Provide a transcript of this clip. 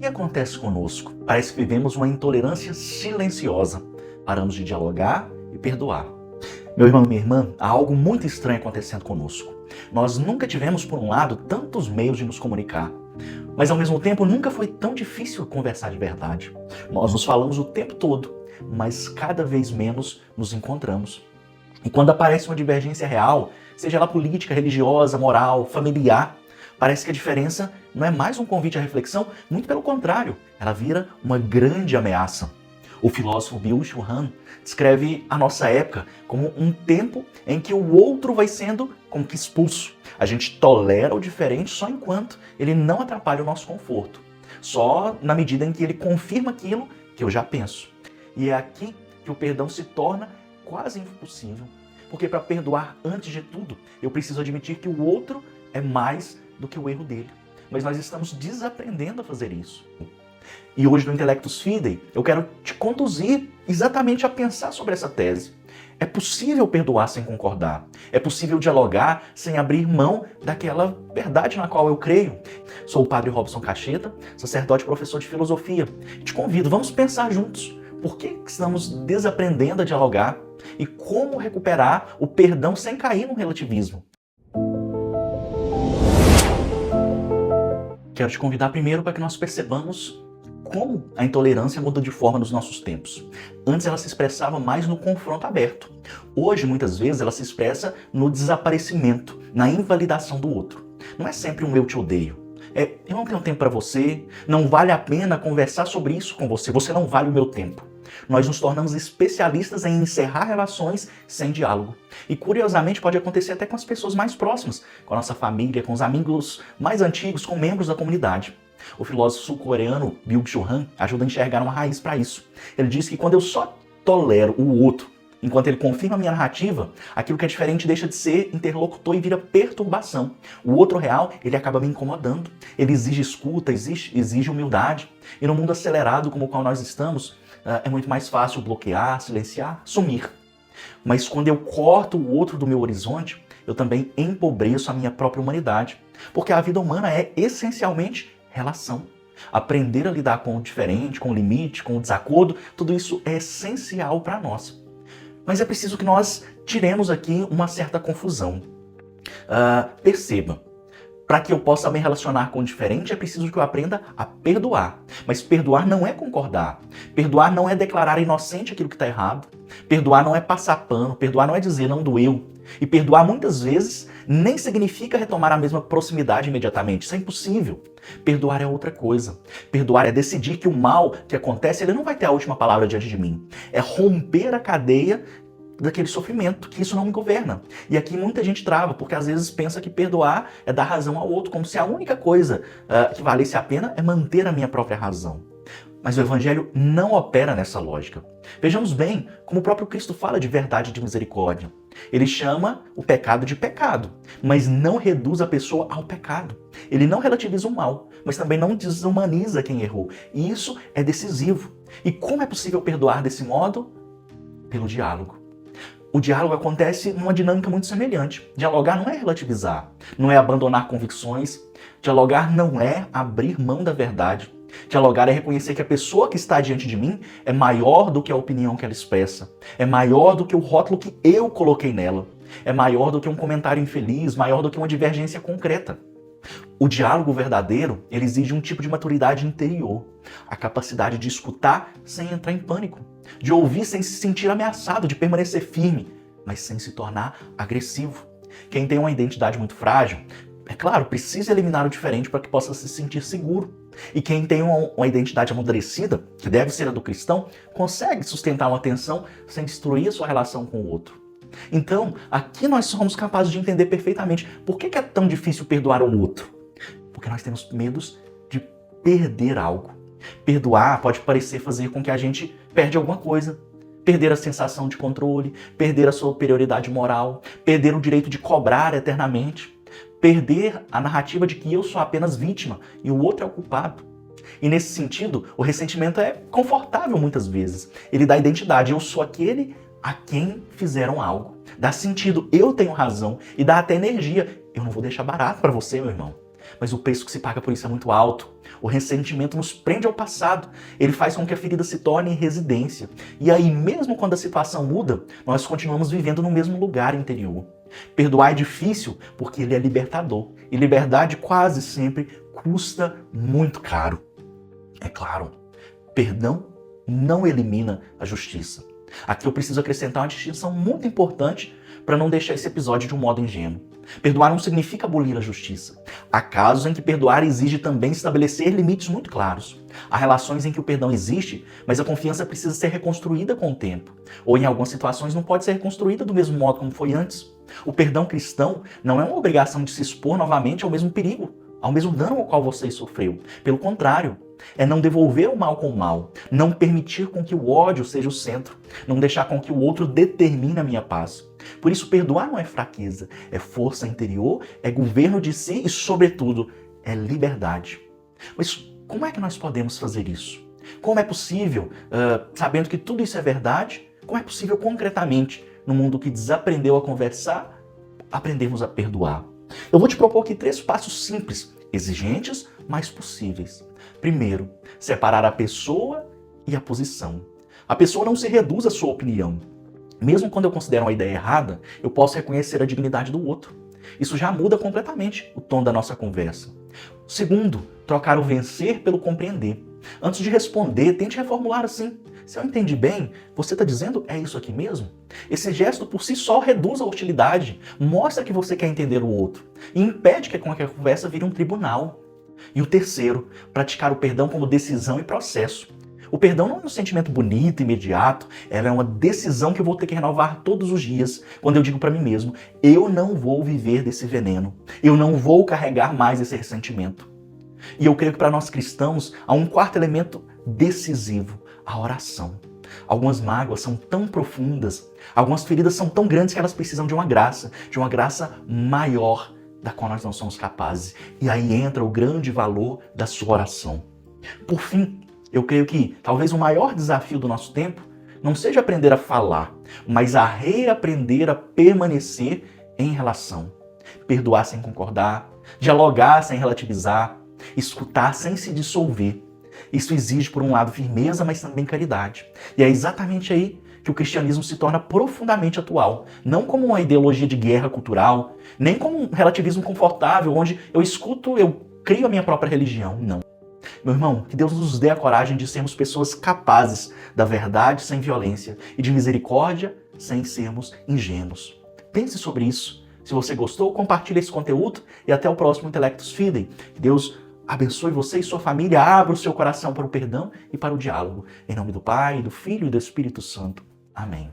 que acontece conosco? Parece que vivemos uma intolerância silenciosa. Paramos de dialogar e perdoar. Meu irmão e minha irmã, há algo muito estranho acontecendo conosco. Nós nunca tivemos, por um lado, tantos meios de nos comunicar. Mas, ao mesmo tempo, nunca foi tão difícil conversar de verdade. Nós nos falamos o tempo todo, mas cada vez menos nos encontramos. E quando aparece uma divergência real, seja ela política, religiosa, moral, familiar, parece que a diferença não é mais um convite à reflexão, muito pelo contrário, ela vira uma grande ameaça. O filósofo Byung-Chul Han descreve a nossa época como um tempo em que o outro vai sendo como que expulso. A gente tolera o diferente só enquanto ele não atrapalha o nosso conforto. Só na medida em que ele confirma aquilo que eu já penso. E é aqui que o perdão se torna quase impossível. Porque para perdoar, antes de tudo, eu preciso admitir que o outro é mais do que o erro dele. Mas nós estamos desaprendendo a fazer isso. E hoje no Intellectus Fidei, eu quero te conduzir exatamente a pensar sobre essa tese. É possível perdoar sem concordar. É possível dialogar sem abrir mão daquela verdade na qual eu creio. Sou o padre Robson Cacheta, sacerdote e professor de filosofia. Te convido, vamos pensar juntos. Por que estamos desaprendendo a dialogar? E como recuperar o perdão sem cair no relativismo? Quero te convidar primeiro para que nós percebamos como a intolerância muda de forma nos nossos tempos. Antes ela se expressava mais no confronto aberto. Hoje, muitas vezes, ela se expressa no desaparecimento, na invalidação do outro. Não é sempre um eu te odeio. Eu não tenho tempo para você, não vale a pena conversar sobre isso com você, você não vale o meu tempo. Nós nos tornamos especialistas em encerrar relações sem diálogo. E curiosamente pode acontecer até com as pessoas mais próximas, com a nossa família, com os amigos mais antigos, com membros da comunidade. O filósofo sul-coreano Byung-Chul Han ajuda a enxergar uma raiz para isso. Ele diz que quando eu só tolero o outro, enquanto ele confirma a minha narrativa, aquilo que é diferente deixa de ser interlocutor e vira perturbação. O outro real, ele acaba me incomodando. Ele exige escuta, exige humildade. E no mundo acelerado como o qual nós estamos, é muito mais fácil bloquear, silenciar, sumir. Mas quando eu corto o outro do meu horizonte, eu também empobreço a minha própria humanidade. Porque a vida humana é essencialmente relação. Aprender a lidar com o diferente, com o limite, com o desacordo, tudo isso é essencial para nós. Mas é preciso que nós tiremos aqui uma certa confusão. Perceba, para que eu possa me relacionar com o diferente, é preciso que eu aprenda a perdoar. Mas perdoar não é concordar. Perdoar não é declarar inocente aquilo que está errado. Perdoar não é passar pano. Perdoar não é dizer não doeu. E perdoar muitas vezes nem significa retomar a mesma proximidade imediatamente. Isso é impossível. Perdoar é outra coisa. Perdoar é decidir que o mal que acontece, ele não vai ter a última palavra diante de mim. É romper a cadeia daquele sofrimento, que isso não me governa. E aqui muita gente trava, porque às vezes pensa que perdoar é dar razão ao outro, como se a única coisa que valesse a pena é manter a minha própria razão. Mas o Evangelho não opera nessa lógica. Vejamos bem como o próprio Cristo fala de verdade e de misericórdia. Ele chama o pecado de pecado, mas não reduz a pessoa ao pecado. Ele não relativiza o mal, mas também não desumaniza quem errou. E isso é decisivo. E como é possível perdoar desse modo? Pelo diálogo. O diálogo acontece numa dinâmica muito semelhante. Dialogar não é relativizar, não é abandonar convicções. Dialogar não é abrir mão da verdade. Dialogar é reconhecer que a pessoa que está diante de mim é maior do que a opinião que ela expressa, é maior do que o rótulo que eu coloquei nela, é maior do que um comentário infeliz, maior do que uma divergência concreta. O diálogo verdadeiro, ele exige um tipo de maturidade interior, a capacidade de escutar sem entrar em pânico, de ouvir sem se sentir ameaçado, de permanecer firme, mas sem se tornar agressivo. Quem tem uma identidade muito frágil, é claro, precisa eliminar o diferente para que possa se sentir seguro. E quem tem uma identidade amadurecida, que deve ser a do cristão, consegue sustentar uma tensão sem destruir a sua relação com o outro. Então, aqui nós somos capazes de entender perfeitamente por que é tão difícil perdoar o outro. Porque nós temos medos de perder algo. Perdoar pode parecer fazer com que a gente perde alguma coisa. Perder a sensação de controle, perder a superioridade moral, perder o direito de cobrar eternamente. Perder a narrativa de que eu sou apenas vítima e o outro é o culpado. E nesse sentido, o ressentimento é confortável muitas vezes. Ele dá identidade, eu sou aquele a quem fizeram algo. Dá sentido, eu tenho razão e dá até energia. Eu não vou deixar barato para você, meu irmão. mas o preço que se paga por isso é muito alto. O ressentimento nos prende ao passado, ele faz com que a ferida se torne residência. E aí, mesmo quando a situação muda, nós continuamos vivendo no mesmo lugar interior. Perdoar é difícil porque ele é libertador, e liberdade quase sempre custa muito caro. É claro, perdão não elimina a justiça. Aqui eu preciso acrescentar uma distinção muito importante para não deixar esse episódio de um modo ingênuo. Perdoar não significa abolir a justiça. Há casos em que perdoar exige também estabelecer limites muito claros. Há relações em que o perdão existe, mas a confiança precisa ser reconstruída com o tempo. Ou em algumas situações não pode ser reconstruída do mesmo modo como foi antes. O perdão cristão não é uma obrigação de se expor novamente ao mesmo perigo, ao mesmo dano ao qual você sofreu. Pelo contrário, é não devolver o mal com o mal, não permitir com que o ódio seja o centro, não deixar com que o outro determine a minha paz. Por isso, perdoar não é fraqueza, é força interior, é governo de si e, sobretudo, é liberdade. Mas como é que nós podemos fazer isso? Como é possível, sabendo que tudo isso é verdade, como é possível concretamente, no mundo que desaprendeu a conversar, aprendermos a perdoar? Eu vou te propor aqui 3 passos simples, exigentes, mas possíveis. Primeiro, separar a pessoa e a posição. A pessoa não se reduz à sua opinião. Mesmo quando eu considero uma ideia errada, eu posso reconhecer a dignidade do outro. Isso já muda completamente o tom da nossa conversa. Segundo, trocar o vencer pelo compreender. Antes de responder, tente reformular assim. Se eu entendi bem, você está dizendo é isso aqui mesmo? Esse gesto por si só reduz a hostilidade, mostra que você quer entender o outro e impede que a conversa vire um tribunal. E o terceiro, praticar o perdão como decisão e processo. O perdão não é um sentimento bonito, imediato, ela é uma decisão que eu vou ter que renovar todos os dias, quando eu digo para mim mesmo, eu não vou viver desse veneno, eu não vou carregar mais esse ressentimento. E eu creio que para nós cristãos há um quarto elemento decisivo, a oração. Algumas mágoas são tão profundas, algumas feridas são tão grandes que elas precisam de uma graça maior da qual nós não somos capazes. E aí entra o grande valor da sua oração. Por fim, eu creio que talvez o maior desafio do nosso tempo não seja aprender a falar, mas a reaprender a permanecer em relação. Perdoar sem concordar, dialogar sem relativizar, escutar sem se dissolver. Isso exige, por um lado, firmeza, mas também caridade. E é exatamente aí que o cristianismo se torna profundamente atual. Não como uma ideologia de guerra cultural, nem como um relativismo confortável, onde eu escuto, eu crio a minha própria religião. Não. Meu irmão, que Deus nos dê a coragem de sermos pessoas capazes da verdade sem violência e de misericórdia sem sermos ingênuos. Pense sobre isso. Se você gostou, compartilhe esse conteúdo e até o próximo Intelectus Fidei. Que Deus abençoe você e sua família, abra o seu coração para o perdão e para o diálogo. Em nome do Pai, do Filho e do Espírito Santo. Amém.